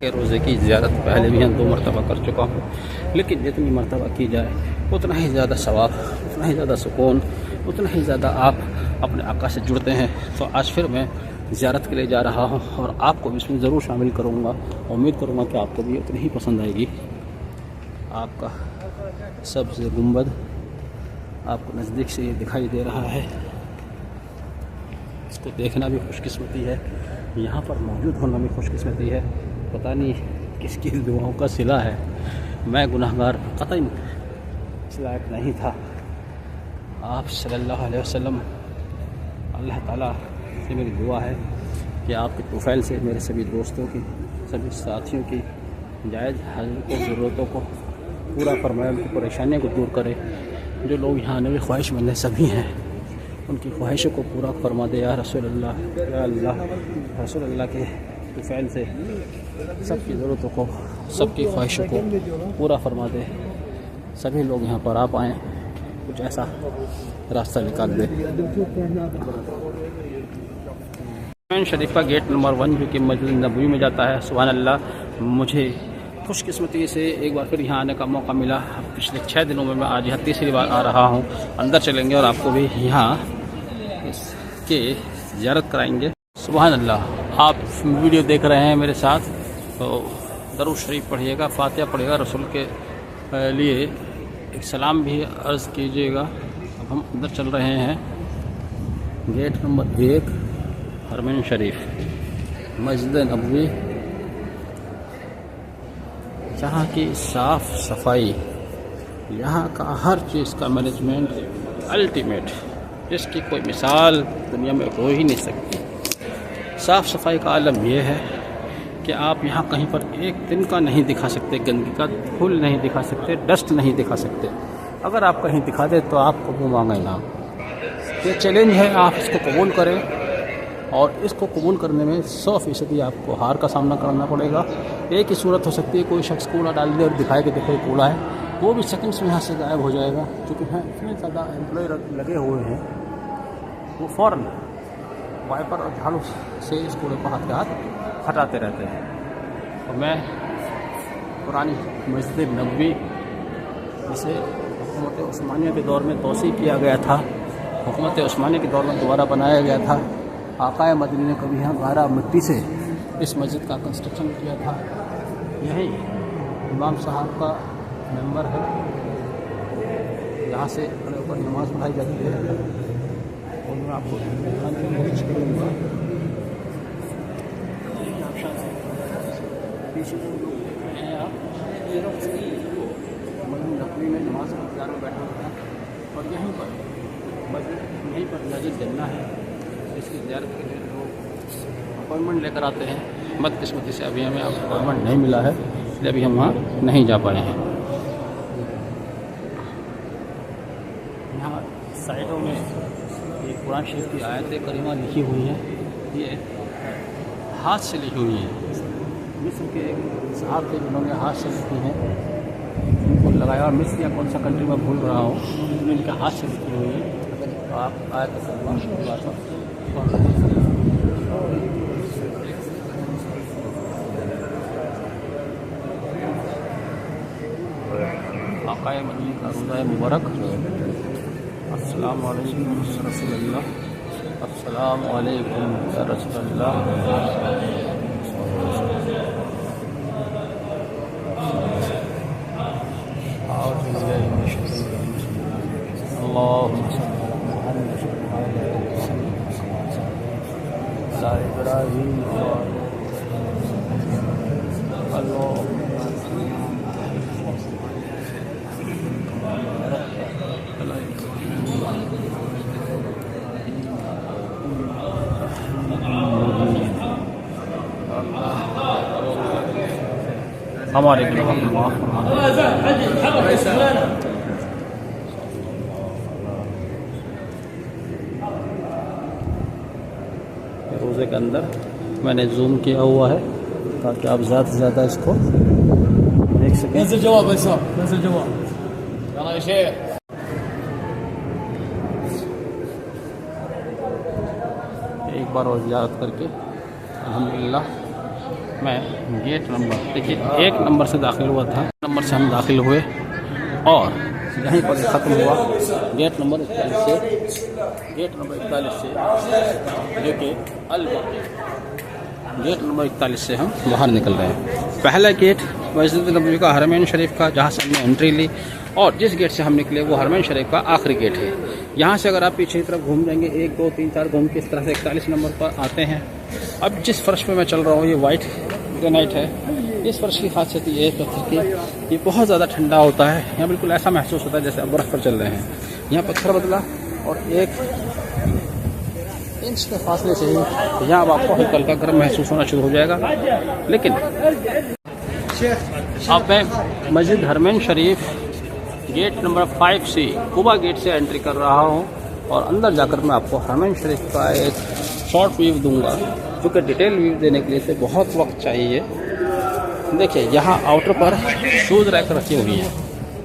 के रोज़े की ज़ियारत पहले भी हम 2 मरतबा कर चुका हूँ, लेकिन जितनी मरतबा की जाए उतना ही ज़्यादा सवाब, उतना ही ज़्यादा सुकून, उतना ही ज़्यादा आप अपने आका से जुड़ते हैं। तो आज फिर मैं ज़ियारत के लिए जा रहा हूँ और आपको भी इसमें ज़रूर शामिल करूँगा। उम्मीद करूँगा कि आपको भी उतनी ही पसंद आएगी। आपका सब्ज़ गुंबद आपको नज़दीक से ये दिखाई दे रहा है, इसको देखना भी खुशकिस्मती है, यहाँ पर मौजूद होना भी खुशकिस्मती है। पता नहीं किसकी दुआओं का सिला है, मैं गुनाहगार कतई इस लायक नहीं था। आप सल्लल्लाहु अलैहि वसल्लम, अल्लाह ताला से मेरी दुआ है कि आपके प्रोफाइल से मेरे सभी दोस्तों की, सभी साथियों की जायज़ हाजतों ज़रूरतों को पूरा फरमाए, उनकी परेशानियों को दूर करे। जो लोग यहाँ आने में ख्वाहिशमंद हैं सभी हैं, उनकी ख्वाहिशों को पूरा फरमा दे या रसूल अल्लाह, या अल्लाह। रसूल अल्लाह के प्रोफाइल से सबकी ज़रूरतों को, सबकी ख्वाहिशों को पूरा फरमा दे। सभी लोग यहाँ पर आ पाएँ, कुछ ऐसा रास्ता निकाल दे। शरीफ का गेट नंबर 1 जो कि मस्जिद नबवी में जाता है। सुभान अल्लाह, मुझे खुशकिस्मती से एक बार फिर यहाँ आने का मौका मिला। पिछले 6 दिनों में मैं आज यहाँ तीसरी बार आ रहा हूँ। अंदर चलेंगे और आपको भी यहाँ इसके ज़ियारत कराएंगे। सुभान अल्लाह, आप वीडियो देख रहे हैं मेरे साथ, तो दरूद शरीफ पढ़िएगा, फातिहा पढ़िएगा, रसूल के लिए एक सलाम भी अर्ज़ कीजिएगा। अब हम अंदर चल रहे हैं। गेट नंबर 1 हरमैन शरीफ मस्जिद नबवी, जहाँ की साफ़ सफाई, यहाँ का हर चीज़ का मैनेजमेंट अल्टीमेट, जिसकी कोई मिसाल दुनिया में हो ही नहीं सकती। साफ़ सफाई का आलम यह है कि आप यहाँ कहीं पर एक दिन का नहीं दिखा सकते, गंदगी का फूल नहीं दिखा सकते, डस्ट नहीं दिखा सकते। अगर आप कहीं दिखा दें तो आपको मुँह मांगे ना। ये चैलेंज है, आप इसको कबूल करें, और इसको कबूल करने में 100% आपको हार का सामना करना पड़ेगा। एक ही सूरत हो सकती है, कोई शख्स कूड़ा डाल दे और दिखाए कि देखो ये कूड़ा है, वो भी सेकंड्स में यहाँ से गायब हो जाएगा। क्योंकि यहाँ इतने ज़्यादा एम्प्लॉय लगे हुए हैं, वो फ़ौरन वाइपर और झाड़ू से इस कूड़े को हाथ के हाथ हटाते रहते हैं। और मैं पुरानी मस्जिद नबवी, जिसे हुकूमत उस्मानिया के दौर में तोसी किया गया था, हुकूमत उस्मानिया के दौर में दोबारा बनाया गया था। आकाए मदनी ने कभी यहाँ गारा मिट्टी से इस मस्जिद का कंस्ट्रक्शन किया था। यही इमाम साहब का मेंबर है, यहाँ से अपने ऊपर नमाज़ पढ़ाई जाती है। और मैं आपको कोशिश करूँगा पीछे जो लोग देख रहे हैं आप, ये लोग मस्जिद नबवी में नमाज का इंतजार में बैठे होते हैं। और यहीं पर मस्जिद, यहीं पर मस्जिद जन्ना है, इसकी ज़ियारत के लिए लोग अपॉइंटमेंट लेकर आते हैं। बदकिस्मती से अभी हमें अपॉइंटमेंट नहीं मिला है, इसलिए अभी हम वहाँ नहीं जा पाए हैं। यहाँ साइडों में एक कुरान शरीफ की आयत करीमा लिखी हुई है, ये हाथ से लिखी हुई है। मिस्र के एक साहब थे जिन्होंने हाथ से लिखी हैं, उनको लगाया। और मिस्र या कौन सा कंट्री में भूल रहा हूँ, उनके हाथ से लिखी हुई है। तो आप आयत आकाए मदनी का रोज़ा मुबारक। अस्सलामु अलैकुम रसूलुल्लाह, अस्सलामु अलैकुम या रसूलुल्लाह। हमारे रोज़े के अंदर मैंने जूम किया हुआ है ताकि आप ज़्यादा से ज़्यादा इसको देख सकें। एक बार और ज़ियारत करके अल्हम्दुलिल्लाह मैं गेट नंबर देखिए 1 नंबर से दाखिल हुआ था, नंबर से हम दाखिल हुए और यहीं पर ख़त्म हुआ गेट नंबर 41 से जो कि गेट नंबर 41 से हम बाहर निकल रहे हैं। पहला गेट मस्जिद नबवी का हरमैन शरीफ का, जहाँ से हमने एंट्री ली, और जिस गेट से हम निकले वो हरमैन शरीफ का आखिरी गेट है। यहाँ से अगर आप पीछे की तरफ घूम जाएंगे 1 2 3 4 घूम के इस तरह से 41 नंबर पर आते हैं। अब जिस फर्श पे मैं चल रहा हूँ ये वाइट ग्रेनाइट है। इस फर्श की खासियत ये है कि ये बहुत ज़्यादा ठंडा होता है। यहाँ बिल्कुल ऐसा महसूस होता है जैसे आप बर्फ़ पर चल रहे हैं। यहाँ पत्थर बदला और 1 इंच के फासले से ही यहाँ अब आपको हल्का हल्का गर्म महसूस होना शुरू हो जाएगा। लेकिन अब मैं मस्जिद हरमैन शरीफ गेट नंबर 5 से कुबा गेट से एंट्री कर रहा हूँ और अंदर जाकर मैं आपको हरमैन शरीफ का एक शॉर्ट व्यू दूंगा, क्योंकि डिटेल व्यू देने के लिए तो बहुत वक्त चाहिए। देखिए यहाँ आउटर पर शूज़ रैक रखी हुई है,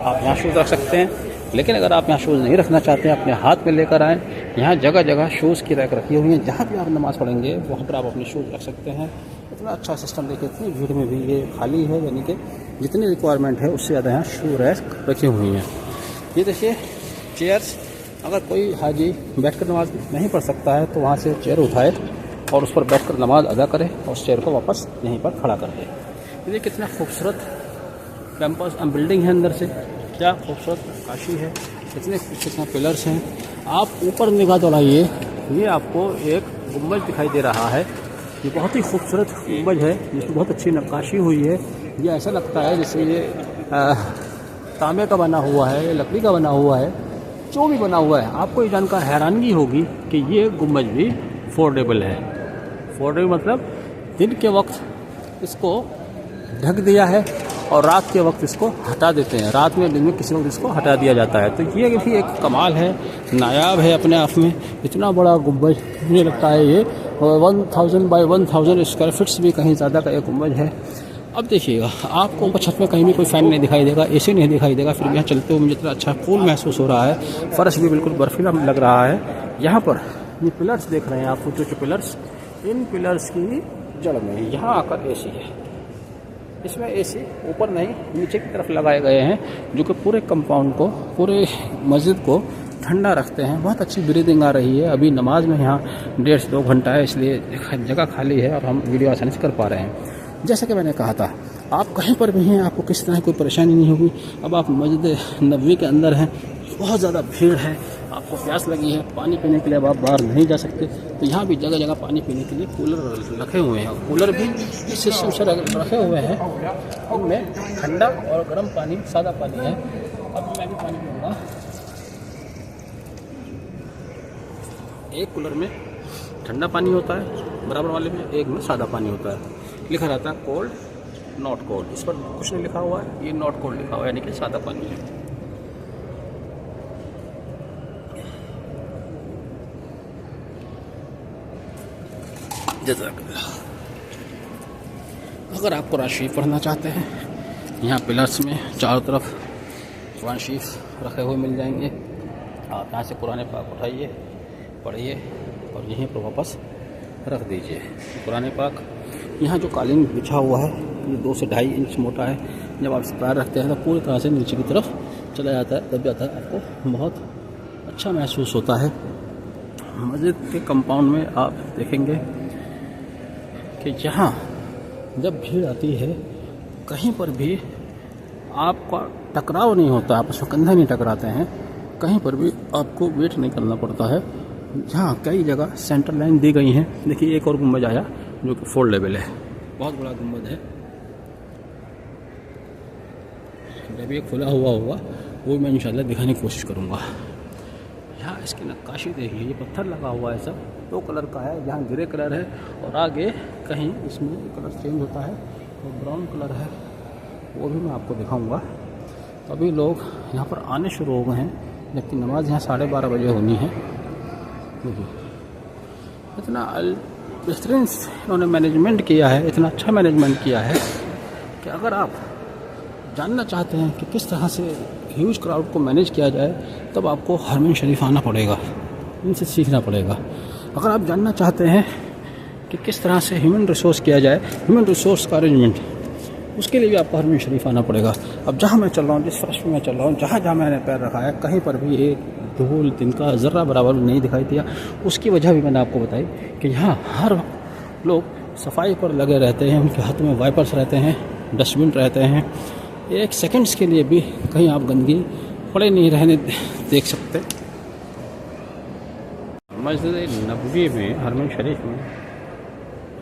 आप यहाँ शूज़ रख सकते हैं। लेकिन अगर आप यहाँ शूज़ नहीं रखना चाहते हैं, अपने हाथ में लेकर आएँ। यहाँ जगह जगह शूज़ की रैक रखी हुई है, जहाँ भी आप नमाज़ पढ़ेंगे वहाँ पर आप अपने शूज़ रख सकते हैं। इतना अच्छा सिस्टम देखिए, इतनी भीड़ में भी ये खाली है, यानी कि जितनी रिक्वायरमेंट है उससे ज़्यादा यहाँ शू रैक रखी हुई हैं। ये देखिए चेयर्स, अगर कोई हाजी बैठकर नमाज नहीं पढ़ सकता है तो वहाँ से चेयर उठाए और उस पर बैठकर नमाज अदा करे और उस चेयर को वापस यहीं पर खड़ा कर दे। ये कितना खूबसूरत कैंपस बिल्डिंग है, अंदर से क्या खूबसूरत नक्काशी है, कितने पिलर्स हैं। आप ऊपर निगाह दौड़ाइए, ये आपको एक गुम्बज दिखाई दे रहा है। ये बहुत ही खूबसूरत गुम्बज है जिसमें बहुत अच्छी नक्काशी हुई है। ये ऐसा लगता है जैसे ये तांबे का बना हुआ है, लकड़ी का बना हुआ है, जो भी बना हुआ है। आपको ये जानकर हैरानगी होगी कि ये गुम्बज भी फोल्डेबल है। फोल्डेबल मतलब दिन के वक्त इसको ढक दिया है और रात के वक्त इसको हटा देते हैं। रात में दिन में किसी वक्त इसको हटा दिया जाता है। तो ये भी एक कमाल है, नायाब है अपने आप में। इतना बड़ा गुम्बज, मुझे लगता है ये 1000 बाई 1000 स्क्वायर फीट्स भी कहीं ज़्यादा का एक गुम्बज है। अब देखिएगा आपको ऊपर छत में कहीं भी कोई फ़ैन नहीं दिखाई देगा, एसी नहीं दिखाई देगा, फिर भी यहाँ चलते हुए मुझे इतना अच्छा कूल महसूस हो रहा है। फर्श भी बिल्कुल बर्फीला लग रहा है। यहाँ पर ये पिलर्स देख रहे हैं आप, ऊँचे पिलर्स, इन पिलर्स की जड़ में यहाँ आकर एसी है। इसमें एसी ऊपर नहीं नीचे की तरफ लगाए गए हैं, जो कि पूरे कंपाउंड को, पूरे मस्जिद को ठंडा रखते हैं। बहुत अच्छी ब्रीदिंग आ रही है। अभी नमाज में यहाँ 1.5 से 2 घंटा है, इसलिए जगह खाली है और हम वीडियो आसानी से कर पा रहे हैं। जैसा कि मैंने कहा था, आप कहीं पर भी हैं, आपको किसी तरह कोई परेशानी नहीं होगी। अब आप मस्जिद नबवी के अंदर हैं, बहुत ज़्यादा भीड़ है, आपको प्यास लगी है, पानी पीने के लिए अब आप बाहर नहीं जा सकते, तो यहाँ भी जगह जगह पानी पीने के लिए कूलर रखे हुए हैं। कूलर भी इस सिस्टम से रखे हुए हैं, इनमें ठंडा और गर्म पानी, सादा पानी है। अब मैं भी पानी पीऊँगा। एक कूलर में ठंडा पानी होता है बराबर वाले में, एक में सादा पानी होता है। लिखा रहता है कोल्ड नॉट कोल्ड, इस पर कुछ नहीं लिखा हुआ है, ये नॉट कोल्ड लिखा हुआ है, यानी कि सादा पानी है। अगर आप कुरान शरीफ पढ़ना चाहते हैं, यहाँ पिलर्स में चारों तरफ कुरान शरीफ रखे हुए मिल जाएंगे। आप यहाँ से कुरान पाक उठाइए, पढ़िए और यहीं पर वापस रख दीजिए कुरान पाक। यहाँ जो कालीन बिछा हुआ है ये 2 से 2.5 इंच मोटा है। जब आप इस पैर रखते हैं तो पूरी तरह से नीचे की तरफ चला जाता है, तब जाता है आपको बहुत अच्छा महसूस होता है। मस्जिद के कंपाउंड में आप देखेंगे कि यहाँ जब भीड़ आती है कहीं पर भी आपका टकराव नहीं होता, आपस में कंधे नहीं टकराते हैं, कहीं पर भी आपको वेट नहीं करना पड़ता है। यहाँ कई जगह सेंटर लाइन दी गई हैं। देखिए एक और गुम्बज आया जो कि फोल्डेबल है, बहुत बड़ा गुम्बद है। जब ये खुला हुआ होगा वो मैं इंशाल्लाह दिखाने की कोशिश करूँगा। यहाँ इसकी नक्काशी देखिए, ये पत्थर लगा हुआ है, सब 2 कलर का है। यहाँ ग्रे कलर है और आगे कहीं इसमें कलर चेंज होता है और ब्राउन कलर है, वो भी मैं आपको दिखाऊंगा। अभी लोग यहाँ पर आने शुरू हो गए हैं, जबकि नमाज यहाँ 12:30 बजे होनी है। इतना बेहतरीन इन्होंने मैनेजमेंट किया है, इतना अच्छा मैनेजमेंट किया है कि अगर आप जानना चाहते हैं कि किस तरह से ह्यूज क्राउड को मैनेज किया जाए, तब आपको हरमैन शरीफ आना पड़ेगा, इनसे सीखना पड़ेगा। अगर आप जानना चाहते हैं कि किस तरह से ह्यूमन रिसोर्स किया जाए, ह्यूमन रिसोर्स का अरेंजमेंट, उसके लिए भी आपको हरम शरीफ आना पड़ेगा। अब जहाँ मैं चल रहा हूँ, जिस फर्श में मैं चल रहा हूँ, जहाँ जहाँ मैंने पैर रखा है, कहीं पर भी एक धूल तिनका ज़र्रा बराबर नहीं दिखाई दिया। उसकी वजह भी मैंने आपको बताई कि यहाँ हर वक्त लोग सफाई पर लगे रहते हैं, उनके हाथ में वाइपर्स रहते हैं, डस्टबिन रहते हैं। एक सेकंड्स के लिए भी कहीं आप गंदगी पड़े नहीं रहने देख सकते। मस्जिद नबवी में, हरम शरीफ में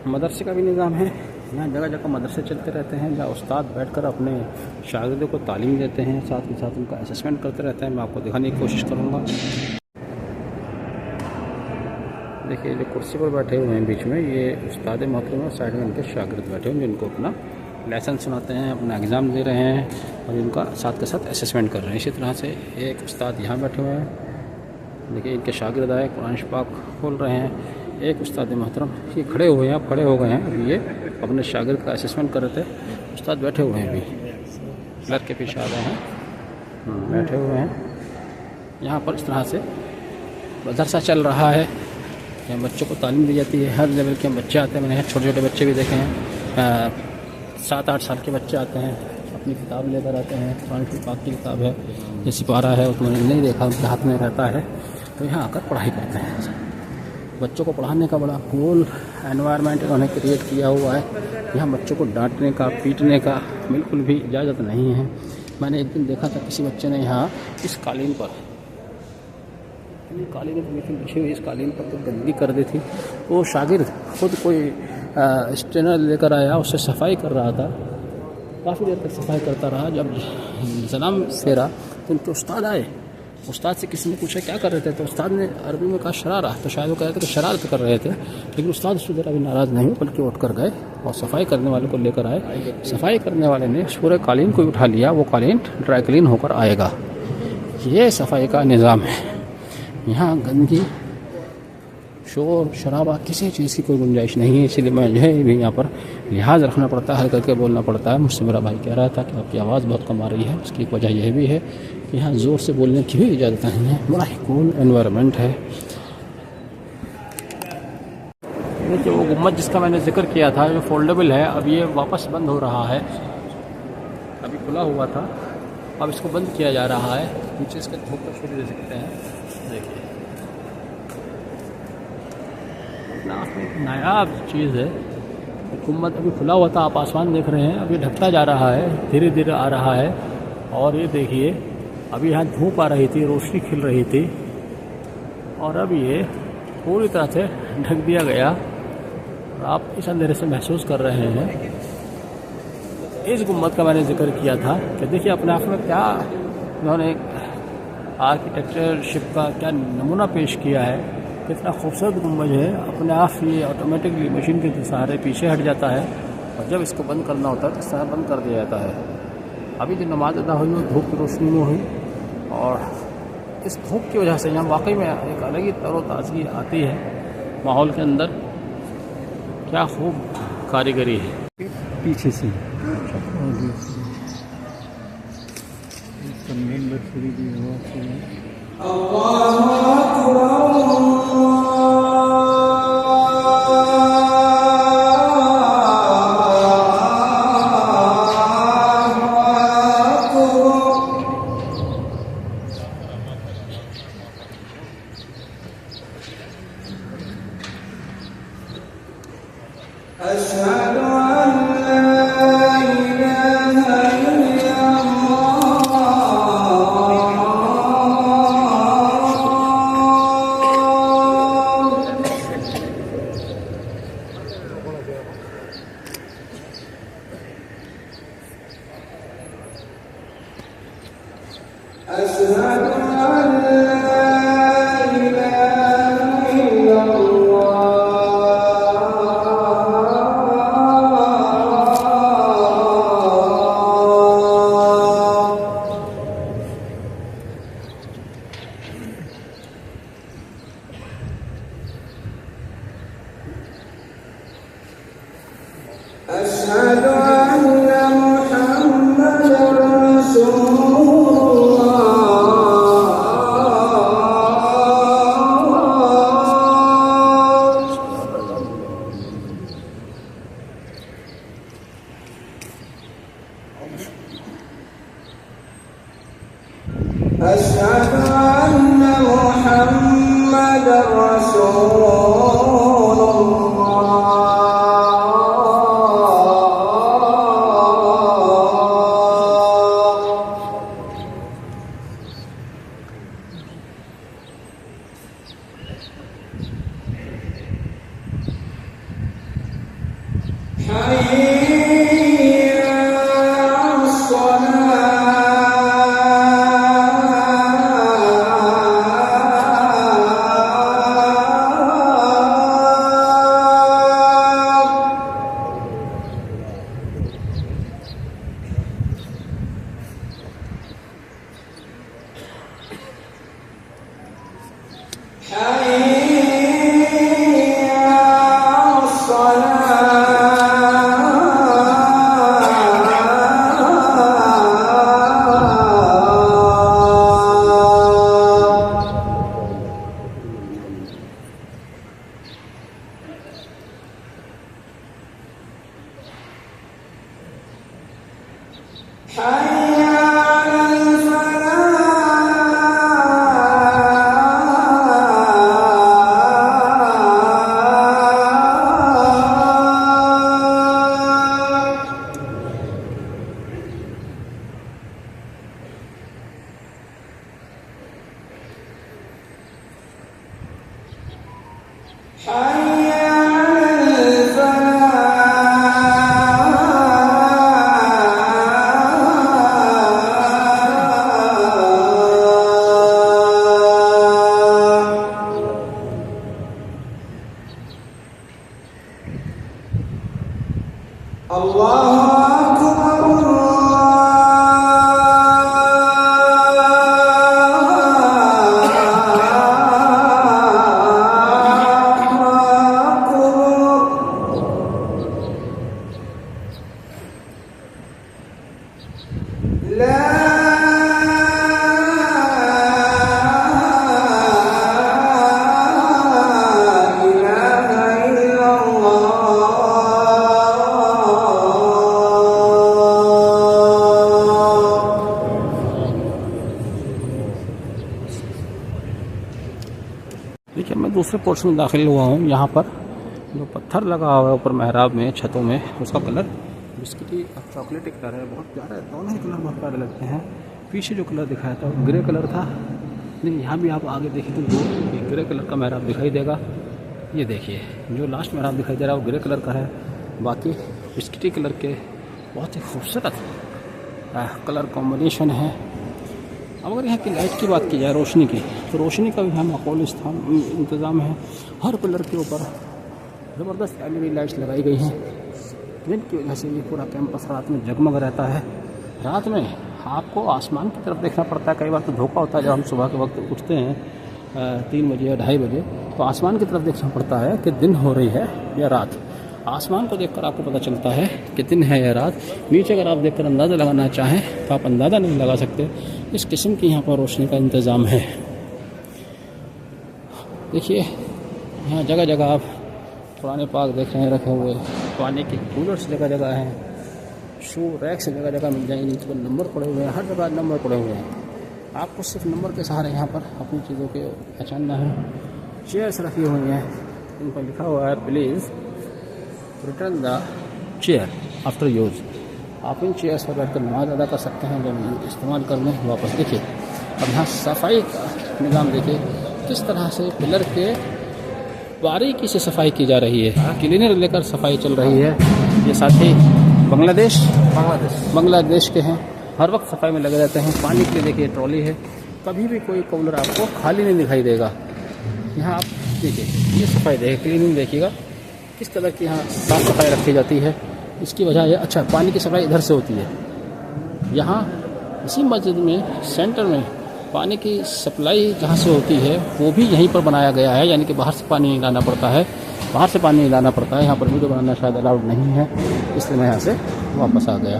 मदरसे का भी निज़ाम है। यहाँ जगह जगह मदरसे चलते रहते हैं जहाँ उस्ताद बैठकर अपने शागिर्दों को तालीम देते हैं, साथ ही साथ उनका असेसमेंट करते रहते हैं। मैं आपको दिखाने की कोशिश करूँगा। देखिए जो कुर्सी पर बैठे हुए हैं बीच में, ये उस्ताद मोहतरम और साइड में इनके शागिर्द बैठे हुए हैं जिनको अपना लेसन सुनाते हैं, अपना एग्ज़ाम दे रहे हैं और इनका साथ के साथ असेसमेंट कर रहे हैं। इसी तरह से एक उस्ताद यहाँ बैठे हुए हैं, देखिए इनके शागिर्द आए कुरान पाक खोल रहे हैं। एक उस्ताद मोहतरम ये खड़े हुए हैं, अब खड़े हो गए हैं, अभी ये अपने शागिर्द का असेसमेंट कर रहे थे। उस्ताद बैठे हुए हैं, अभी लड़ के पीछे आ गए हैं, बैठे हुए हैं। यहाँ पर इस तरह से मदरसा चल रहा है, यहाँ बच्चों को तालीम दी जाती है। हर लेवल के बच्चे आते हैं, मैंने यहाँ छोटे छोटे बच्चे भी देखे हैं, 7-8 साल के बच्चे आते हैं, अपनी किताब लेकर आते हैं। कुरान पाक की किताब है, जैसी पारा है वो तो मैंने नहीं देखा, उनके हाथ में रहता है, तो यहाँ आकर पढ़ाई करते हैं। बच्चों को पढ़ाने का बड़ा कूल एनवायरनमेंट उन्होंने क्रिएट किया हुआ है। यहाँ बच्चों को डांटने का, पीटने का बिल्कुल भी इजाज़त नहीं है। मैंने एक दिन देखा था किसी बच्चे ने यहाँ इस कालीन पर, कालीन बिछी हुई इस कालीन पर तो गंदगी कर दी थी। वो शागिर्द खुद कोई स्ट्रेनर लेकर आया, उससे सफाई कर रहा था, काफ़ी देर तक सफाई करता रहा। जब सलाम फेरा तो उनके उस्ताद आए, उस्ताद से किसी ने पूछा क्या कर रहे थे, तो उस्ताद ने अरबी में कहा शरारा, तो शायद वो कह रहे थे कि शरारत कर रहे थे। लेकिन उस्ताद उससे ज़रा भी नाराज़ नहीं, बल्कि उठ कर गए और सफाई करने वाले को लेकर आए। सफाई करने वाले ने उस पूरे कालीन को उठा लिया, वो कालीन ड्राई क्लीन होकर आएगा। ये सफाई का निज़ाम है। यहाँ गंदगी, शोर शराबा, किसी चीज़ की कोई गुंजाइश नहीं है। इसलिए मुझे भी यहाँ पर लिहाज रखना पड़ता है, करके बोलना पड़ता है। मुझसे मेरा भाई कह रहा था कि आपकी आवाज़ बहुत कम आ रही है, उसकी एक वजह यह भी है कि यहाँ ज़ोर से बोलने की भी इजाज़त नहीं है। बड़ा ही कूल एनवायरनमेंट है। देखिए वो गुम्बद जिसका मैंने जिक्र किया था, जो फोल्डेबल है, अब ये वापस बंद हो रहा है। अभी खुला हुआ था, अब इसको बंद किया जा रहा है। नीचे इसका धूप का शुरू दे सकते हैं। देखिए नायाब चीज़ है। गुम्बद अभी खुला हुआ था, आप आसमान देख रहे हैं, अभी ढकता जा रहा है, धीरे धीरे आ रहा है। और ये देखिए अभी यहाँ धूप आ रही थी, रोशनी खिल रही थी, और अब ये पूरी तरह से ढक दिया गया और आप इस अंधेरे से महसूस कर रहे हैं। इस गुम्बद का मैंने जिक्र किया था कि देखिए अपने आप में क्या उन्होंने आर्किटेक्चरशिप का क्या नमूना पेश किया है। कितना खूबसूरत गुम्बद है। अपने आप ये ऑटोमेटिकली मशीन के सहारे पीछे हट जाता है और जब इसको बंद करना होता है तो इस तरह बंद कर दिया जाता है। अभी जो नमाज अदा हुई वो धूप की रोशनी में हुई और इस धूप की वजह से यहाँ वाकई में एक अलग ही तरोताज़गी आती है माहौल के अंदर। क्या खूब कारीगरी है। पीछे से अशहदु अन्ना मुहम्मदर देखिए मैं दूसरे पोर्शन में दाखिल हुआ हूँ। यहाँ पर जो पत्थर लगा हुआ है ऊपर मेहराब में, छतों में, उसका कलर बिस्किटी और चॉकलेटी कलर है। बहुत प्यारा है, दोनों ही कलर बहुत प्यारे लगते हैं। पीछे जो कलर दिखाया था ग्रे कलर था, लेकिन यहाँ भी आप आगे देखिए तो वो ग्रे कलर का मेहराब दिखाई देगा। ये देखिए जो लास्ट मेहराब दिखाई दे रहा है वो ग्रे कलर का है, बाकी बिस्किटी कलर के बहुत ही खूबसूरत कलर कॉम्बिनेशन है। अब अगर यहाँ की लाइट की बात की जाए, रोशनी की, तो रोशनी का भी यहाँ माकूल इंतज़ाम है। हर पिलर के ऊपर ज़बरदस्त LED लाइट्स लगाई गई हैं, जिनकी वजह से ये पूरा कैंपस रात में जगमग रहता है। रात में आपको आसमान की तरफ देखना पड़ता है। कई बार तो धोखा होता है, जब हम सुबह के वक्त उठते हैं 3 बजे या 2:30 बजे, तो आसमान की तरफ देखना पड़ता है कि दिन हो रही है या रात। आसमान को देखकर आपको पता चलता है कि दिन है या रात। नीचे अगर आप देखकर अंदाज़ा लगाना चाहें तो आप अंदाज़ा नहीं लगा सकते। इस किस्म की यहाँ पर रोशनी का इंतज़ाम है। देखिए यहाँ जगह जगह आप पुराने पार्क देख रहे हैं रखे हुए, पानी के कूलर्स जगह जगह हैं, शू रैक्स जगह जगह मिल जाएंगे, जिन पर नंबर पड़े हुए हैं। हर जगह नंबर पड़े हुए हैं, आपको सिर्फ नंबर के सहारे यहाँ पर अपनी चीज़ों के पहचानना है। चेयर्स रखी हुई हैं, इन पर लिखा हुआ है please return the chair after use. आप इन चेयर्स पर बैठकर नमाज अदा कर सकते हैं जब इस्तेमाल कर लें वापस। देखिए अब यहाँ सफाई का निज़ाम देखिए किस तरह से पिलर के बारीकी से सफाई की जा रही है। क्लीनर लेकर सफाई चल रही है। ये साथी बांग्लादेश के हैं, हर वक्त सफाई में लगे रहते हैं। पानी के लिए देखिए ट्रॉली है, कभी भी कोई कूलर आपको खाली नहीं दिखाई देगा। यहाँ आप देखिए ये सफाई देखिए, क्लीनिंग देखिएगा किस तरह की यहाँ साफ़ सफाई रखी जाती है। इसकी वजह है, अच्छा पानी की सफाई इधर से होती है। यहाँ इसी मस्जिद में सेंटर में पानी की सप्लाई जहाँ से होती है वो भी यहीं पर बनाया गया है, यानी कि बाहर से पानी नहीं लाना पड़ता है। बाहर से पानी नहीं लाना पड़ता है। यहाँ पर वीडियो बनाना शायद अलाउड नहीं है, इसलिए मैं यहाँ से वापस आ गया।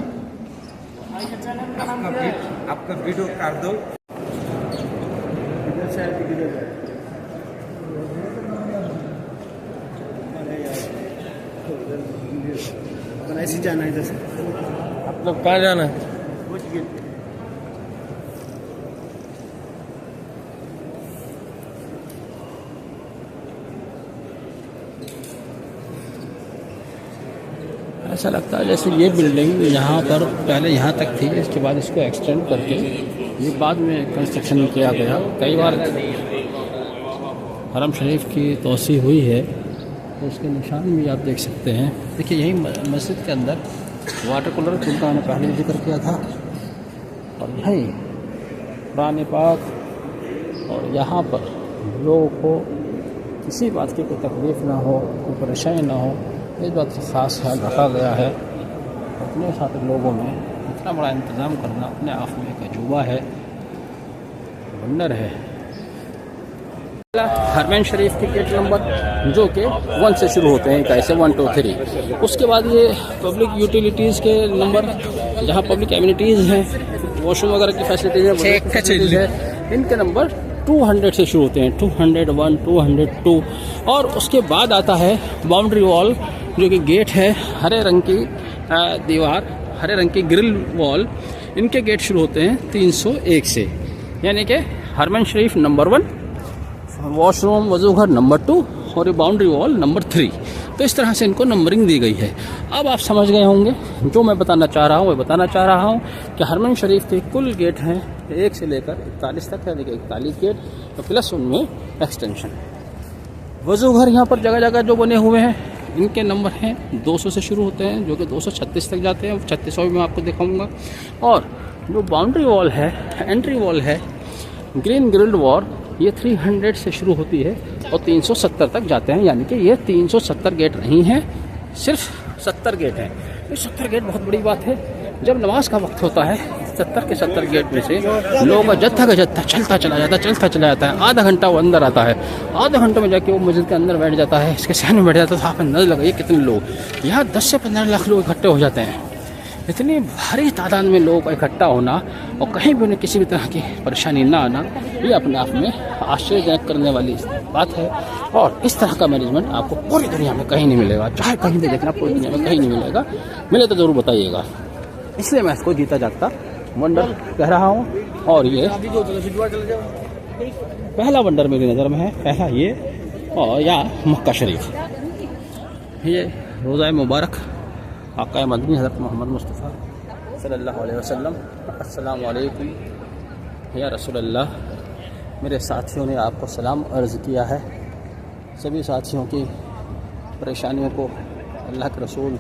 आपका वीडियो कर दो। ऐसी जाना है जैसे मतलब कहाँ जाना है? ऐसा लगता है जैसे ये बिल्डिंग यहाँ पर पहले यहाँ तक थी, इसके बाद इसको एक्सटेंड करके ये बाद में कंस्ट्रक्शन किया गया। कई बार हरम शरीफ की तोसी हुई है तो उसके निशान भी आप देख सकते हैं। देखिए यही मस्जिद के अंदर वाटर कूलर जिनका मैंने पहले जिक्र किया था, और यही कुरान पाक, और यहाँ पर लोगों को किसी बात की कोई तकलीफ़ ना हो, कोई परेशानी ना हो, इस बात का खास ख्याल रखा गया है। अपने साथ लोगों में इतना बड़ा इंतज़ाम करना अपने आप में एक अजूबा है, वंडर है। हरमैन शरीफ के गेट नंबर जो कि 1 से शुरू होते हैं, कैसे 1 2 3। उसके बाद ये पब्लिक यूटिलिटीज़ के नंबर, जहाँ पब्लिक एमिनिटीज़ हैं, वॉशरूम वगैरह की फैसिलिटीज़ है, इनके नंबर 200 से शुरू होते हैं, 201, 202। और उसके बाद आता है बाउंड्री वॉल, जो कि गेट है, हरे रंग की दीवार, हरे रंग की ग्रिल वॉल। इनके गेट शुरू होते हैं 301 से, यानी कि हरमैन शरीफ नंबर 1, वॉशरूम वजूघर नंबर 2 और ये बाउंड्री वॉल नंबर 3। तो इस तरह से इनको नंबरिंग दी गई है। अब आप समझ गए होंगे जो मैं बताना चाह रहा हूँ, वो बताना चाह रहा हूँ कि हरमैन शरीफ के कुल गेट हैं 1 से लेकर 41 तक, यानी कि 41 गेट, तो प्लस उनमें एक्सटेंशन। वजूघर यहाँ पर जगह जगह जो बने हुए हैं, इनके नंबर हैं 200 से शुरू होते हैं, जो कि 236 तक जाते हैं, 36 में मैं आपको दिखाऊंगा। और जो बाउंड्री वॉल है, एंट्री वॉल है, ग्रीन ग्रिल्ड वॉल, ये 300 से शुरू होती है और 370 तक जाते हैं, यानी कि ये 370 गेट नहीं हैं, सिर्फ 70 गेट हैं। ये 70 गेट बहुत बड़ी बात है। जब नमाज का वक्त होता है, 70 के 70 गेट में से लोगों का जत्था का जत्था चलता चला जाता है। आधा घंटा वो अंदर आता है, आधे घंटे में जाके वो मस्जिद के अंदर बैठ जाता है, इसके सहन में बैठ जाता है। तो आप अंदाज़ा लगाइए कितने लोग, यहाँ 10 से 15 लाख लोग इकट्ठे हो जाते हैं। इतनी भारी तादाद में लोगों का इकट्ठा होना और कहीं भी उन्हें किसी भी तरह की परेशानी ना आना, ये अपने आप में आश्चर्यजनक करने वाली बात है। और इस तरह का मैनेजमेंट आपको पूरी दुनिया में कहीं नहीं मिलेगा, चाहे कहीं भी देखना, पूरी दुनिया में कहीं नहीं मिलेगा। मिले तो ज़रूर बताइएगा। इसलिए मैं इसको जीता जागता वंडर कह रहा हूँ। और ये पहला वंडर मेरी नज़र में है, पहला ये, और या मक्का शरीफ, ये रोज़ा मुबारक आक़ा मदनी हज़रत मोहम्मद मुस्तफ़ा सल्लल्लाहु अलैहि वसल्लम। अस्सलाम वालेकुम या रसूलल्लाह। मेरे साथियों ने आपको सलाम अर्ज़ किया है। सभी साथियों की परेशानियों को अल्लाह के रसूल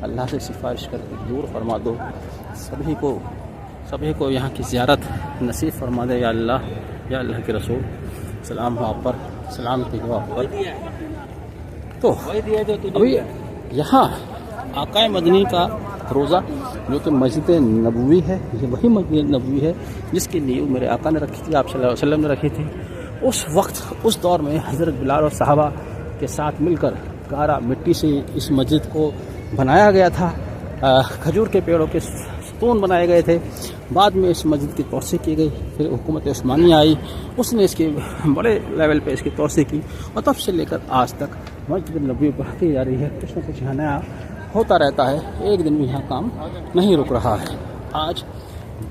अल्लाह से सिफारिश करके दूर फरमा दो। सभी को यहाँ की ज़ियारत नसीब फरमा दे या अल्लाह के रसूल। सलाम आप पर, सलाम की हो आप पर। तो अभी यहाँ आक़ा मदनी का रोज़ा, जो कि मस्जिद नबवी है, ये वही मस्जिद नबवी है जिसकी नींव मेरे आका ने रखी थी, आप सल्लल्लाहु अलैहि वसल्लम ने रखी थी। उस वक्त, उस दौर में हज़रत बिलाल और सहाबा के साथ मिलकर गारा मिट्टी से इस मस्जिद को बनाया गया था। खजूर के पेड़ों के स्तून बनाए गए थे। बाद में इस मस्जिद की तोसी की गई, फिर हुकूमत उस्मानिया आई, उसने इसकी बड़े लेवल पे इसकी तोसी की, और तब से लेकर आज तक मस्जिद नबवी बढ़ती जा रही है। कुछ न कुछ यहाँ नया होता रहता है, एक दिन भी यहाँ काम नहीं रुक रहा है। आज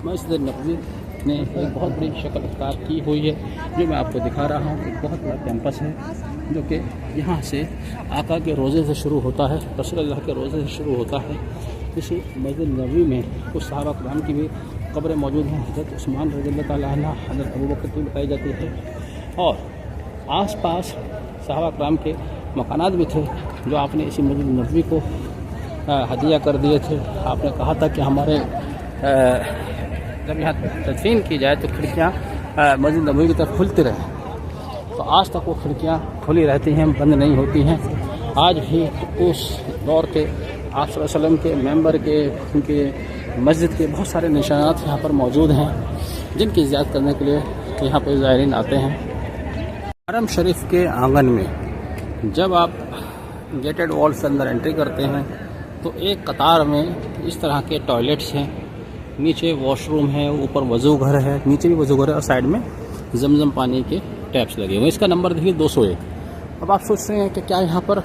मस्जिद नबवी ने एक बहुत बड़ी शक्ल अख्तियार की हुई है, जो मैं आपको दिखा रहा हूँ। एक बहुत बड़ा कैंपस है जो कि यहाँ से आका के रोज़े से शुरू होता है, रसूलुल्लाह के रोज़े से शुरू होता है। इसी मस्जिद नबवी में कुछ सहाबा किराम की भी कब्रें मौजूद हैं। हज़रत उस्मान रज़ियल्लाहु ताला अन्हु, हज़रत अबू बकर की बताई जाती है। और आस-पास सहाबा किराम के मकानात भी थे जो आपने इसी मस्जिद नबवी को हदिया कर दिए थे। आपने कहा था कि हमारे जब यहाँ तदफीन की जाए तो खिड़कियाँ मस्जिद नबवी की तरफ खुलती रहे। तो आज तक वो खिड़कियाँ खुली रहती हैं, बंद नहीं होती हैं। आज भी उस दौर के आप सल्लल्लाहु अलैहि वसल्लम के मेंबर के, उनके मस्जिद के बहुत सारे निशानात यहाँ पर मौजूद हैं, जिनकी ज़ियारत करने के लिए यहाँ पर ज़ायरीन आते हैं। हरम शरीफ के आंगन में जब आप गेटेड वॉल से अंदर एंट्री करते हैं तो एक कतार में इस तरह के टॉयलेट्स हैं, नीचे वॉशरूम है, ऊपर वज़ू घर है, नीचे भी वज़ू घर है, और साइड में जमजम पानी के टैप्स लगे हुए। इसका नंबर देखिए 201। अब आप सोच रहे हैं कि क्या यहाँ पर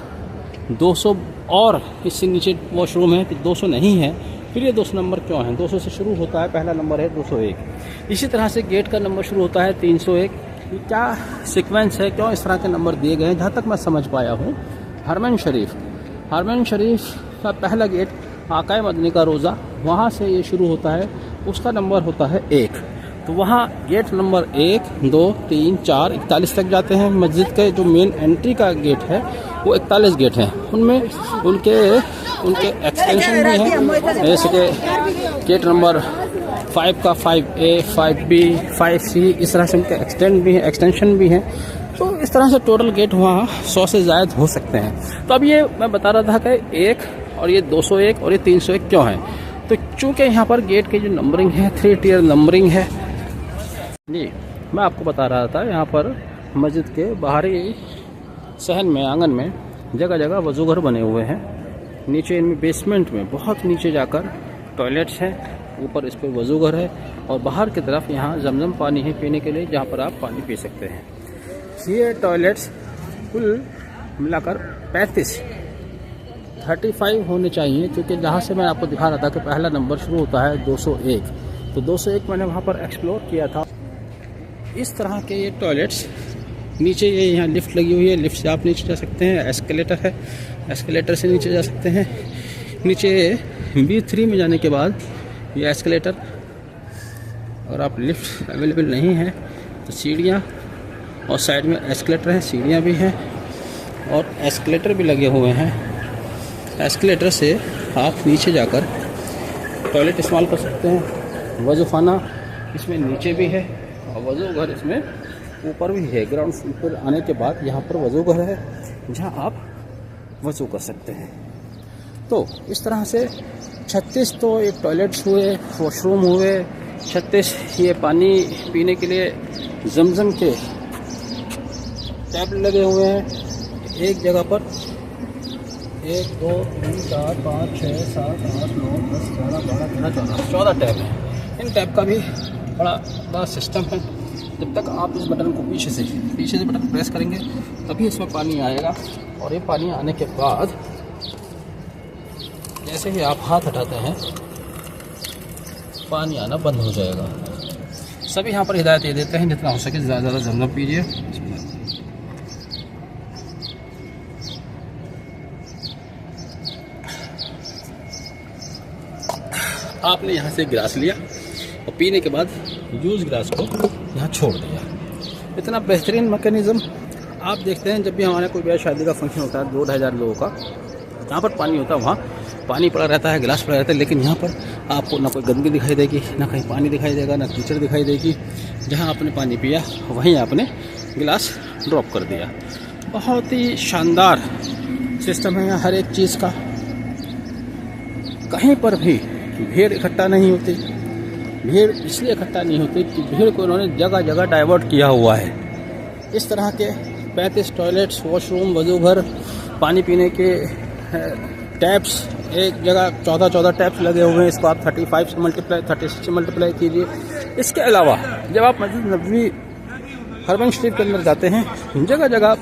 200 और इससे नीचे वॉशरूम है, कि 200 नहीं है, फिर ये 200 नंबर क्यों है? 200 से शुरू होता है, पहला नंबर है 201। इसी तरह से गेट का नंबर शुरू होता है 301। क्या सीक्वेंस है, क्यों इस तरह के नंबर दिए गए हैं? जहाँ तक मैं समझ पाया हूँ, हरमैन शरीफ का पहला गेट आकाए मदनी का रोज़ा, वहाँ से ये शुरू होता है, उसका नंबर होता है 1। तो वहाँ गेट नंबर 1, 2, 3, 4, 41 तक जाते हैं। मस्जिद के जो मेन एंट्री का गेट है वो 41 गेट हैं, उनमें उनके एक्सटेंशन भी हैं, जैसे कि गेट नंबर 5 का 5A, 5B, 5C, इस तरह से उनके एक्सटेंशन भी हैं। तो इस तरह से टोटल गेट वहाँ 100 से ज़्यादा हो सकते हैं। तो अब ये मैं बता रहा था कि 1 और ये 201 और ये 301 क्यों है? तो चूँकि यहाँ पर गेट की जो नंबरिंग है 3 टियर नंबरिंग है जी। मैं आपको बता रहा था, यहाँ पर मस्जिद के बाहरी सहन में, आंगन में जगह जगह वज़ू घर बने हुए हैं। नीचे इनमें बेसमेंट में बहुत नीचे जाकर टॉयलेट्स हैं, ऊपर इस पर वज़ू घर है, और बाहर की तरफ यहाँ जमजम पानी है पीने के लिए, जहाँ पर आप पानी पी सकते हैं। ये टॉयलेट्स कुल मिलाकर 35 होने चाहिए, क्योंकि जहाँ से मैं आपको दिखा रहा था कि पहला नंबर शुरू होता है 201, तो 201 मैंने वहाँ पर एक्सप्लोर किया था। इस तरह के ये टॉयलेट्स नीचे, ये यहाँ लिफ्ट लगी हुई है, लिफ्ट से आप नीचे जा सकते हैं। एस्केलेटर है, एस्केलेटर से नीचे जा सकते हैं। नीचे B3 में जाने के बाद ये एस्केलेटर, और आप लिफ्ट अवेलेबल नहीं है तो सीढ़ियाँ, और साइड में एस्केलेटर है, सीढ़ियाँ भी हैं और एस्केलेटर भी लगे हुए हैं। एस्केलेटर से आप नीचे जाकर टॉयलेट इस्तेमाल कर सकते हैं। वज़ूखाना इसमें नीचे भी है और वज़ू घर इसमें ऊपर भी है। ग्राउंड फ्लोर पर आने के बाद यहाँ पर वज़ू घर है, जहाँ आप वज़ू कर सकते हैं। तो इस तरह से 36 तो एक टॉयलेट्स हुए, वॉशरूम हुए, 36 ये पानी पीने के लिए जमजम के टैप लगे हुए हैं। एक जगह पर 1, 2, 3, 4, 5, 6, 7, 8, 9, 10, 11, 12, 13, 14 टैप हैं। इन टैप का भी बड़ा सिस्टम है। जब तक आप इस बटन को पीछे से बटन प्रेस करेंगे तभी इसमें पानी आएगा, और ये पानी आने के बाद जैसे ही आप हाथ हटाते हैं पानी आना बंद हो जाएगा। सभी यहाँ पर हिदायत ये देते हैं जितना हो सके ज़्यादा से ज़्यादा जमजम पीजिए। आपने यहाँ से गिलास लिया और पीने के बाद यूज़ गिलास को यहाँ छोड़ दिया। इतना बेहतरीन मैकेनिज़्म आप देखते हैं। जब भी हमारे कोई ब्याह शादी का फंक्शन होता है 2-2,5 हज़ार लोगों का, जहाँ पर पानी होता है वहाँ पानी पड़ा रहता है, गिलास पड़ा रहता है, लेकिन यहाँ पर आपको ना कोई गंदगी दिखाई देगी, ना कहीं पानी दिखाई देगा, ना कीचड़ दिखाई देगी। जहाँ आपने पानी पिया वहीं आपने गिलास ड्रॉप कर दिया। बहुत ही शानदार सिस्टम है यहाँ हर एक चीज़ का। कहीं पर भी भीड़ इकट्ठा नहीं होती। भीड़ इसलिए इकट्ठा नहीं होती कि भीड़ को उन्होंने जगह जगह डाइवर्ट किया हुआ है। इस तरह के 35 टॉयलेट्स, वॉशरूम, वज़ू घर, पानी पीने के टैप्स, एक जगह 14 टैप्स लगे हुए हैं। इसको आप 36 से मल्टीप्लाई कीजिए। इसके अलावा जब आप मस्जिद नबवी हरमैन शरीफ के अंदर जाते हैं, जगह जगह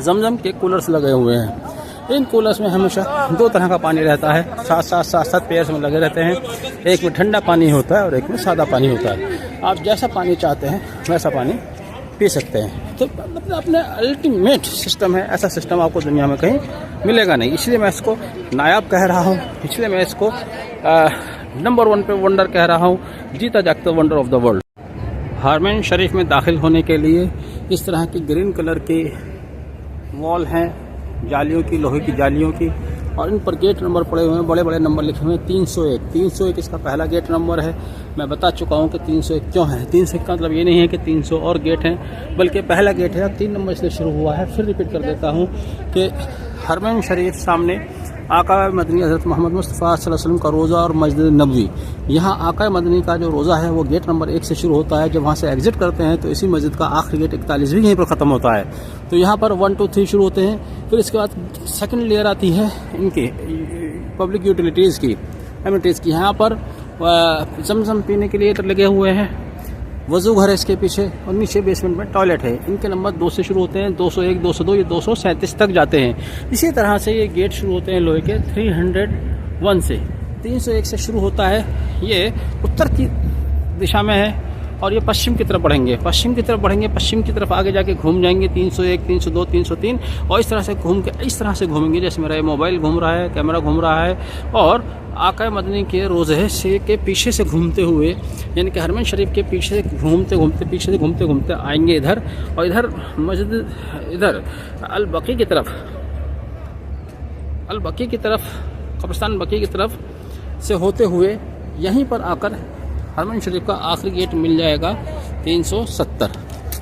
जमजम के कूलर्स लगे हुए हैं। इन कूलर्स में हमेशा 2 तरह का पानी रहता है, साथ पेयर्स में लगे रहते हैं। एक में ठंडा पानी होता है और एक में सादा पानी होता है। आप जैसा पानी चाहते हैं वैसा पानी पी सकते हैं। तो मतलब अपने अल्टीमेट सिस्टम है। ऐसा सिस्टम आपको दुनिया में कहीं मिलेगा नहीं। इसलिए मैं इसको नायाब कह रहा हूँ, इसलिए मैं इसको नंबर 1 पे वंडर कह रहा हूँ, जीता जागता वंडर ऑफ द वर्ल्ड। हरमैन शरीफ में दाखिल होने के लिए इस तरह की ग्रीन कलर की वॉल हैं, जालियों की, लोहे की जालियों की, और इन पर गेट नंबर पड़े हुए हैं, बड़े बड़े नंबर लिखे हुए हैं। 301 इसका पहला गेट नंबर है। मैं बता चुका हूँ कि 301 क्यों है। 301 का मतलब ये नहीं है कि 300 और गेट हैं, बल्कि पहला गेट है। 3 नंबर इसलिए शुरू हुआ है। फिर रिपीट कर देता हूँ कि हरमैन शरीफ सामने आका मदनी हज़रत मोहम्मद मुस्तफ़ा सल्लल्लाहु अलैहि वसल्लम का रोज़ा और मस्जिद नबवी, यहाँ आका मदनी का जो रोज़ा है वो गेट नंबर 1 से शुरू होता है। जब वहाँ से एग्जिट करते हैं तो इसी मस्जिद का आखिरी गेट 41 भी यहीं पर ख़त्म होता है। तो यहाँ पर 1, 2, 3 शुरू होते हैं। फिर इसके बाद सेकंड लेयर आती है इनकी पब्लिक यूटिलिटीज़ की, एमिनिटीज़ की। यहाँ पर जमजम पीने के लिए लगे हुए हैं, वज़ू घर है इसके पीछे, और नीचे बेसमेंट में टॉयलेट है। इनके नंबर 2 से शुरू होते हैं, 201, 202, ये 237 तक जाते हैं। इसी तरह से ये गेट शुरू होते हैं लोहे के 301 से। 301 से शुरू होता है, ये उत्तर की दिशा में है और ये पश्चिम की तरफ बढ़ेंगे, पश्चिम की तरफ बढ़ेंगे, पश्चिम की तरफ आगे जाके घूम जाएंगे 301, 302, 303 और इस तरह से घूम के इस तरह से घूमेंगे जैसे मेरा ये मोबाइल घूम रहा है, कैमरा घूम रहा है। और आका मदनी के रोज़े से के पीछे से घूमते हुए, यानी कि हरमैन शरीफ के पीछे से घूमते घूमते, पीछे से घूमते घूमते आएंगे इधर, और इधर मस्जिद इधर अल बकी की तरफ, अल बकी की तरफ, कब्रिस्तान बकी की तरफ से होते हुए यहीं पर आकर हरमैन शरीफ का आखिरी गेट मिल जाएगा 370।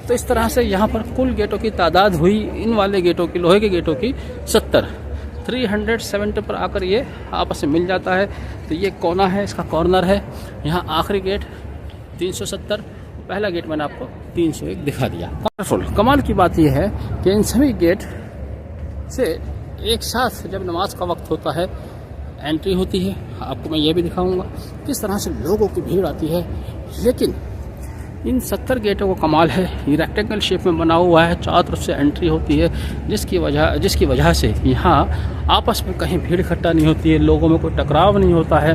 तो इस तरह से यहाँ पर कुल गेटों की तादाद हुई इन वाले गेटों की, लोहे के गेटों की 70। 370 पर आकर ये आपस में मिल जाता है। तो ये कोना है, इसका कॉर्नर है, यहाँ आखिरी गेट 370, पहला गेट मैंने आपको 301 दिखा दिया। कलरफुल कमाल की बात यह है कि इन सभी गेट से एक साथ जब नमाज का वक्त होता है एंट्री होती है। आपको मैं ये भी दिखाऊंगा किस तरह से लोगों की भीड़ आती है। लेकिन इन 70 गेटों को कमाल है, ये रेक्टेंगल शेप में बना हुआ है, चारों तरफ से एंट्री होती है, जिसकी वजह से यहाँ आपस में कहीं भीड़ इकट्ठा नहीं होती है, लोगों में कोई टकराव नहीं होता है,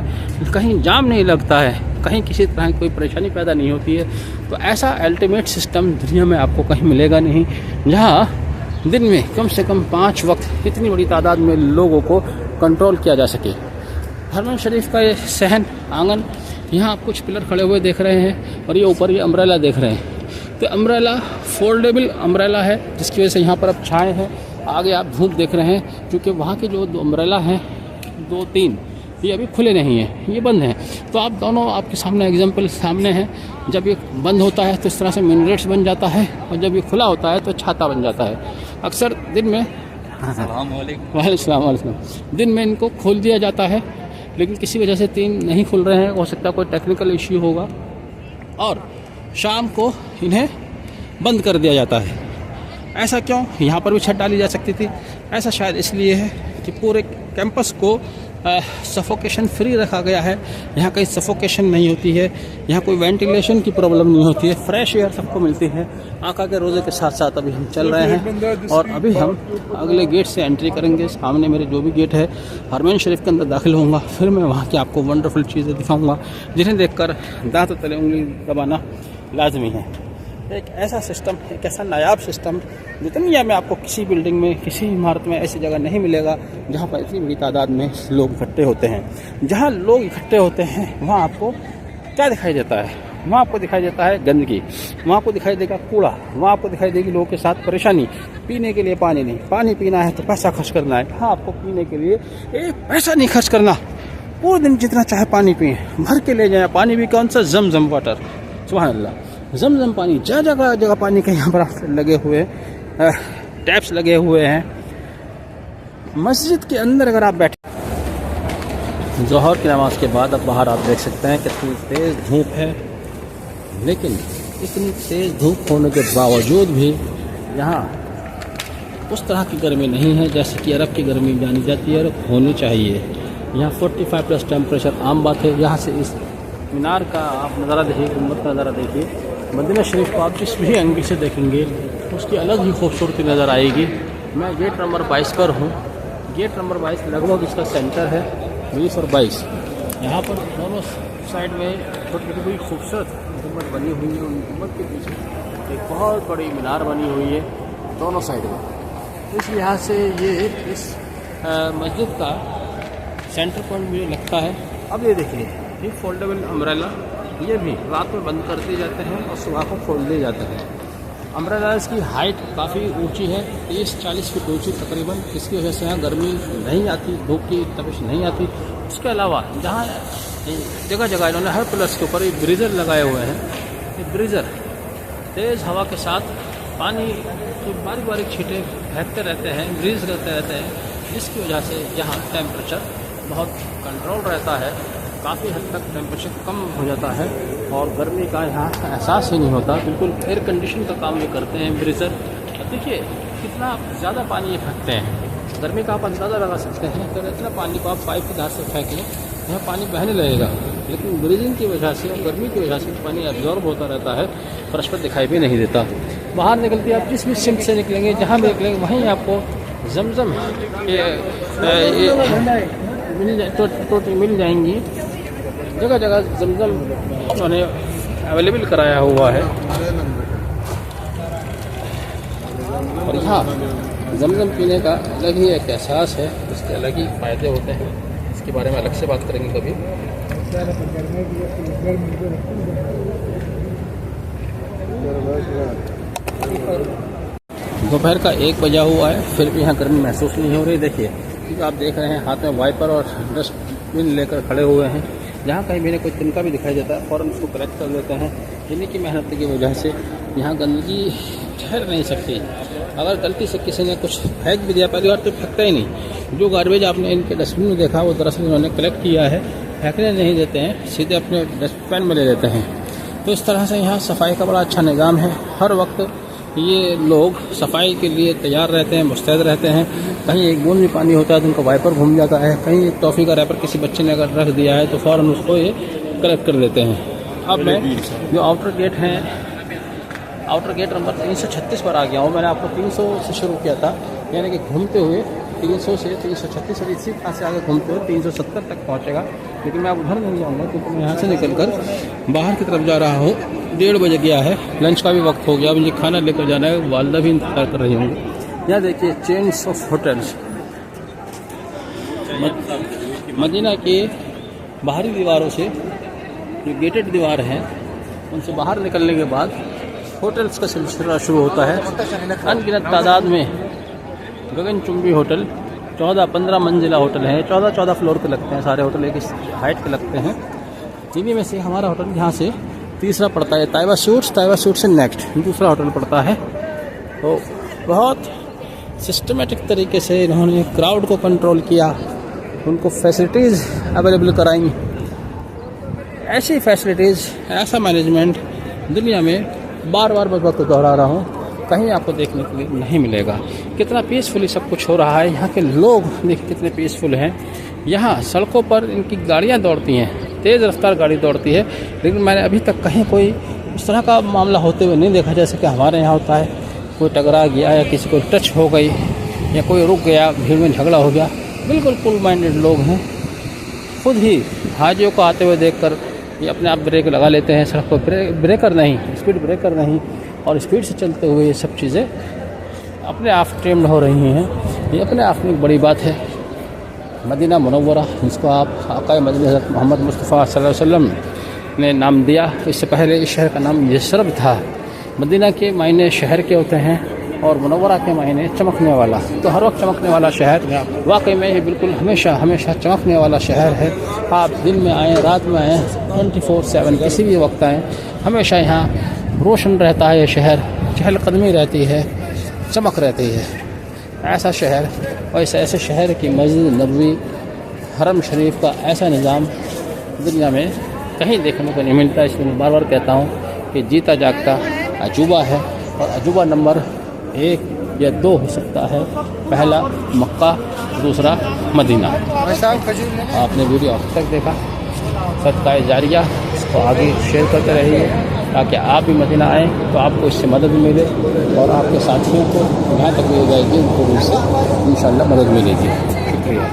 कहीं जाम नहीं लगता है, कहीं किसी तरह की कोई परेशानी पैदा नहीं होती है। तो ऐसा अल्टीमेट सिस्टम दुनिया में आपको कहीं मिलेगा नहीं, जहाँ दिन में कम से कम 5 वक्त इतनी बड़ी तादाद में लोगों को कंट्रोल किया जा सके। हरमैन शरीफ का ये सहन आंगन, यहाँ आप कुछ पिलर खड़े हुए देख रहे हैं और ये ऊपर ये अम्ब्रेला देख रहे हैं। तो अम्ब्रेला फोल्डेबल अम्ब्रेला है, जिसकी वजह से यहाँ पर अब छाए हैं। आगे आप धूप देख रहे हैं, क्योंकि वहाँ के जो अम्ब्रेला हैं 2-3 ये अभी खुले नहीं हैं, ये बंद हैं। तो आप दोनों आपके सामने एग्जाम्पल सामने हैं। जब ये बंद होता है तो इस तरह से मिनरेट्स बन जाता है, और जब ये खुला होता है तो छाता बन जाता है। अक्सर दिन में वालेकुम दिन में इनको खोल दिया जाता है, लेकिन किसी वजह से 3 नहीं खुल रहे हैं, हो सकता है कोई टेक्निकल इश्यू होगा, और शाम को इन्हें बंद कर दिया जाता है। ऐसा क्यों? यहाँ पर भी छत डाली जा सकती थी। ऐसा शायद इसलिए है कि पूरे कैंपस को सफोकेशन फ्री रखा गया है। यहाँ कहीं सफोकेशन नहीं होती है, यहाँ कोई वेंटिलेशन की प्रॉब्लम नहीं होती है, फ्रेश एयर सबको मिलती है। आका के रोज़े के साथ साथ अभी हम चल रहे हैं और अभी हम अगले गेट से एंट्री करेंगे। सामने मेरे जो भी गेट है हरमैन शरीफ के अंदर दाखिल होऊंगा, फिर मैं वहाँ की आपको वंडरफुल चीज़ें दिखाऊँगा जिन्हें देख कर दांत तले उंगली दबाना लाजमी है। एक ऐसा सिस्टम, एक ऐसा नायाब सिस्टम जो दुनिया में आपको किसी बिल्डिंग में, किसी इमारत में ऐसी जगह नहीं मिलेगा जहाँ पर इतनी बड़ी तादाद में लोग इकट्ठे होते हैं। जहाँ लोग इकट्ठे होते हैं वहाँ आपको क्या दिखाई देता है? वहाँ आपको दिखाई देता है गंदगी, वहाँ आपको दिखाई देगा कूड़ा, वहाँ आपको दिखाई देगी लोगों के साथ परेशानी। पीने के लिए पानी नहीं, पानी पीना है तो पैसा खर्च करना है। हाँ, आपको पीने के लिए एक पैसा नहीं खर्च करना, पूरे दिन जितना चाहे पानी पिए, भर के ले जाए। पानी भी कौन सा? जमजम वाटर, सुभान अल्लाह, जमजम पानी। जगह जगह पानी के यहाँ पर लगे हुए टैप्स लगे हुए हैं। मस्जिद के अंदर अगर आप बैठे, ज़ोहर की नमाज के बाद अब बाहर आप देख सकते हैं कितनी तेज़ धूप है, लेकिन इतनी तेज़ धूप होने के बावजूद भी यहाँ उस तरह की गर्मी नहीं है जैसे कि अरब की गर्मी जानी जाती है और होनी चाहिए। यहाँ 45+ टेम्परेचर आम बात है। यहाँ से इस मीनार का आप नज़ारा देखिए, गुम्बद का नज़ारा देखिए। मदीना शरीफ को आप जिस भी एंगल से देखेंगे उसकी अलग ही खूबसूरती नज़र आएगी। मैं गेट नंबर 22 पर हूँ। गेट नंबर 22 लगभग इसका सेंटर है, 20 और 22। यहाँ पर दोनों साइड में छोटी छोटी खूबसूरत गुम्बद बनी हुई है। उन गुम्बद के पीछे एक बहुत बड़ी मीनार बनी हुई है दोनों साइड में। इस लिहाज से ये इस मस्जिद का सेंटर पॉइंट मुझे लगता है। अब ये देखिए, ये फोल्डेबल अम्ब्रेला, ये भी रात में बंद कर दिए जाते हैं और सुबह को खोल दिए जाते हैं। अम्ब्रेलास की हाइट काफ़ी ऊंची है, 30-40 फीट ऊंची तकरीबन। इसकी वजह से यहाँ गर्मी नहीं आती, धूप की तपिश नहीं आती। उसके अलावा जहाँ जगह जगह इन्होंने हर प्लस के ऊपर एक ब्रीजर लगाए हुए हैं। ये ब्रीजर तेज़ हवा के साथ पानी की बारीक बारीक छींटे बहते रहते हैं, ब्रीज करते रहते हैं, जिसकी वजह से यहाँ टेम्परेचर बहुत कंट्रोल रहता है। काफ़ी हद तक टेम्परेचर कम हो जाता है और गर्मी का यहाँ एहसास ही नहीं होता। बिल्कुल एयर कंडीशन का काम ये करते हैं ब्रीजर। देखिए कितना ज़्यादा पानी ये फेंकते हैं। गर्मी का आप अंदाज़ा लगा सकते हैं। अगर इतना पानी को आप पाइप की धार से फेंकें, यहाँ पानी बहने लगेगा, लेकिन ब्रीजिंग की वजह से और गर्मी की वजह से पानी एब्जॉर्ब होता रहता है, फर्श पर दिखाई भी नहीं देता। बाहर निकलती आप जिस भी सिंक से निकलेंगे, जहाँ भी निकलेंगे, वहीं आपको जमजम टोटी मिल जाएंगी। जगह जगह जमजम उन्होंने अवेलेबल कराया हुआ है। और यहाँ जमजम पीने का अलग ही एक एहसास है, इसके अलग ही फ़ायदे होते हैं। इसके बारे में अलग से बात करेंगे कभी। दोपहर का 1 बजा हुआ है, फिर भी यहाँ गर्मी महसूस नहीं हो रही। देखिए क्योंकि आप देख रहे हैं हाथ में वाइपर और डस्टबिन लेकर खड़े हुए हैं। जहाँ कहीं भी कोई तिनका भी दिखाई देता है फ़ौरन उसको कलेक्ट कर लेते हैं। इन्हीं की मेहनत की वजह से यहाँ गंदगी ठहर नहीं सकती। अगर गलती से किसी ने कुछ फेंक भी दिया, पहली बार तो फेंकता ही नहीं। जो गार्बेज आपने इनके डस्टबिन में देखा वो दरअसल इन्होंने कलेक्ट किया है, फेंकने नहीं देते हैं, सीधे अपने डस्टबिन में ले लेते हैं। तो इस तरह से यहाँ सफाई का बड़ा अच्छा निज़ाम है। हर वक्त ये लोग सफाई के लिए तैयार रहते हैं, मुस्तैद रहते हैं। कहीं एक बूंद भी पानी होता है तो उनका वाइपर घूम जाता है। कहीं एक टॉफ़ी का रैपर किसी बच्चे ने अगर रख दिया है तो फ़ौरन उसको ये कलेक्ट कर लेते हैं। अब मैं जो आउटर गेट हैं, आउटर गेट नंबर 336 पर आ गया हूँ। मैंने आपको 300 से शुरू किया था, यानी कि घूमते हुए 300 से 336 और इसी खास से आगे घूमते हुए 370 तक पहुँचेगा। लेकिन मैं अब उधर नहीं जाऊँगा क्योंकि मैं यहाँ से निकलकर बाहर की तरफ जा रहा हूँ। 1:30 बज गया है, लंच का भी वक्त हो गया। मुझे खाना लेकर जाना है, वालदा भी इंतजार कर रही होंगी। यहाँ देखिए चेन्स ऑफ होटल्स। मदीना के बाहरी दीवारों से जो गेटेड दीवार हैं उनसे बाहर निकलने के बाद होटल्स का सिलसिला शुरू होता है। अनगिनत तादाद में गगनचुंबी होटल, 14-15 मंजिला होटल है। 14 फ्लोर के लगते हैं सारे होटल, एक हाइट के लगते हैं। इन्हीं में से हमारा होटल यहाँ से तीसरा पड़ता है। ताइबा सूट्स से नेक्स्ट दूसरा होटल पड़ता है। तो बहुत सिस्टमेटिक तरीके से इन्होंने क्राउड को कंट्रोल किया, उनको फैसिलिटीज़ अवेलेबल कराई। ऐसी फैसिलिटीज़, ऐसा मैनेजमेंट दुनिया में बार बार मैं वक्त दोहरा रहा हूँ, कहीं आपको देखने के लिए नहीं मिलेगा। कितना पीसफुली सब कुछ हो रहा है। यहाँ के लोग देखिए कितने पीसफुल हैं। यहाँ सड़कों पर इनकी गाड़ियाँ दौड़ती हैं, तेज़ रफ्तार गाड़ी दौड़ती है, लेकिन मैंने अभी तक कहीं कोई इस तरह का मामला होते हुए नहीं देखा जैसे कि हमारे यहाँ होता है। कोई टकरा गया या किसी को टच हो गई या कोई रुक गया, भीड़ में झगड़ा हो गया। बिल्कुल कूल माइंडेड लोग हैं। खुद ही हाजियों को आते हुए देखकर ये अपने आप ब्रेक लगा लेते हैं। सड़क पर ब्रेकर नहीं, स्पीड ब्रेकर नहीं, और स्पीड से चलते हुए ये सब चीज़ें अपने आप ट्रेंड हो रही हैं। ये अपने आप में एक बड़ी बात है। मदीना मुनव्वरा, जिसको आप आक़ा मदीना हज़रत मोहम्मद मुस्तफ़ा सल्लल्लाहु अलैहि वसल्लम ने नाम दिया, इससे पहले इस शहर का नाम यसरब था। मदीना के मायने शहर के होते हैं और मुनव्वरा के मायने चमकने वाला। तो हर वक्त चमकने वाला शहर, वाकई में ये बिल्कुल हमेशा चमकने वाला शहर है। आप दिन में आएँ, रात में आएँ, 24/7 किसी भी वक्त आएँ, हमेशा यहाँ रोशन रहता है। ये शहर चहलकदमी रहती है, चमक रहती है। ऐसा शहर और ऐसे शहर की मस्जिद नबवी, हरम शरीफ का ऐसा निज़ाम दुनिया में कहीं देखने को नहीं मिलता। इसलिए मैं बार बार कहता हूँ कि जीता जागता अजूबा है, और अजूबा नंबर 1 या 2 हो सकता है। पहला मक्का, दूसरा मदीना। आपने वीडियो अब तक देखा, सदका जारिया, इसको आगे शेयर करते रहिए ताकि आप भी मदीना आएँ तो आपको इससे मदद मिले और आपके साथियों को यहाँ तक ले जाएगी, उनको भी इससे इंशाअल्लाह मदद मिलेगी। शुक्रिया।